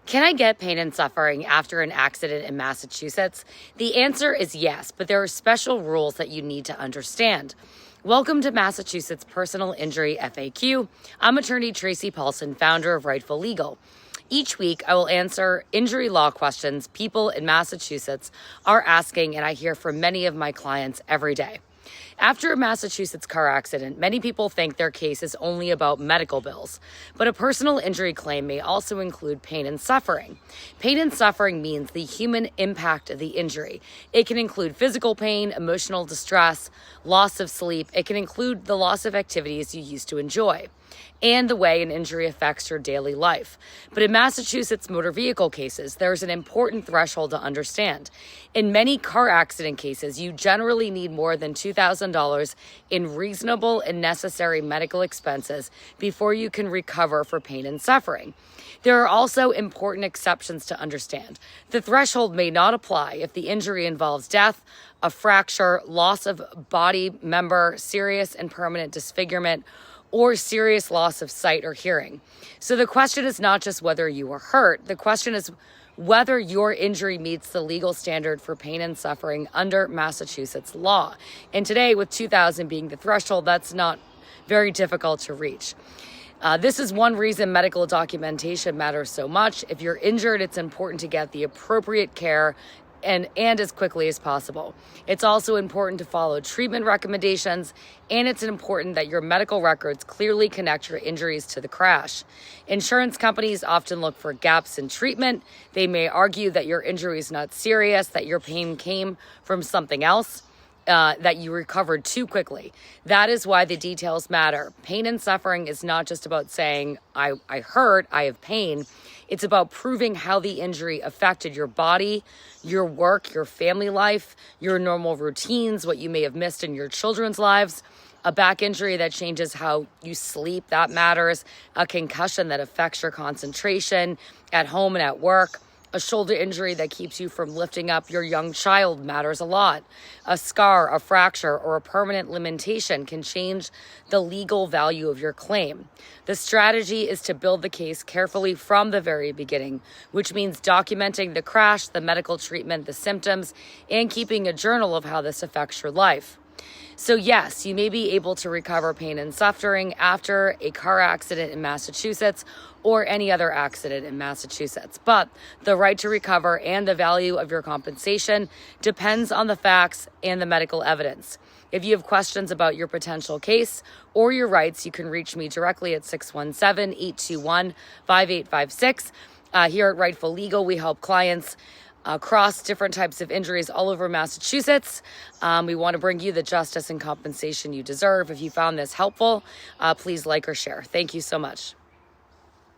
Can I get pain and suffering after an accident in Massachusetts? The answer is yes, but there are special rules that you need to understand. Welcome to Massachusetts Personal Injury FAQ. I'm attorney Tracy Paulsen, founder of Rightful Legal. Each week, I will answer injury law questions people in Massachusetts are asking, and I hear from many of my clients every day. After a Massachusetts car accident, many people think their case is only about medical bills, but a personal injury claim may also include pain and suffering. Pain and suffering means the human impact of the injury. It can include physical pain, emotional distress, loss of sleep. It can include the loss of activities you used to enjoy, and the way an injury affects your daily life. But in Massachusetts motor vehicle cases, there's an important threshold to understand. In many car accident cases, you generally need more than $2,000 in reasonable and necessary medical expenses before you can recover for pain and suffering. There are also important exceptions to understand. The threshold may not apply if the injury involves death, a fracture, loss of body member, serious and permanent disfigurement, or serious loss of sight or hearing. So the question is not just whether you were hurt. The question is whether your injury meets the legal standard for pain and suffering under Massachusetts law. And today, with 2,000 being the threshold, that's not very difficult to reach. This is one reason medical documentation matters so much. If you're injured, it's important to get the appropriate care and as quickly as possible. It's also important to follow treatment recommendations, and it's important that your medical records clearly connect your injuries to the crash. Insurance companies often look for gaps in treatment. They may argue that your injury is not serious, that your pain came from something else, that you recovered too quickly. That is why the details matter. Pain and suffering is not just about saying, I hurt, I have pain. It's about proving how the injury affected your body, your work, your family life, your normal routines, what you may have missed in your children's lives. A back injury that changes how you sleep, that matters. A concussion that affects your concentration at home and at work. A shoulder injury that keeps you from lifting up your young child matters a lot. A scar, a fracture, or a permanent limitation can change the legal value of your claim. The strategy is to build the case carefully from the very beginning, which means documenting the crash, the medical treatment, the symptoms, and keeping a journal of how this affects your life. So yes, you may be able to recover pain and suffering after a car accident in Massachusetts or any other accident in Massachusetts, but the right to recover and the value of your compensation depends on the facts and the medical evidence. If you have questions about your potential case or your rights, you can reach me directly at 617-821-5856. Here at Rightful Legal, we help clients across different types of injuries all over Massachusetts. We want to bring you the justice and compensation you deserve. If you found this helpful, please like or share. Thank you so much.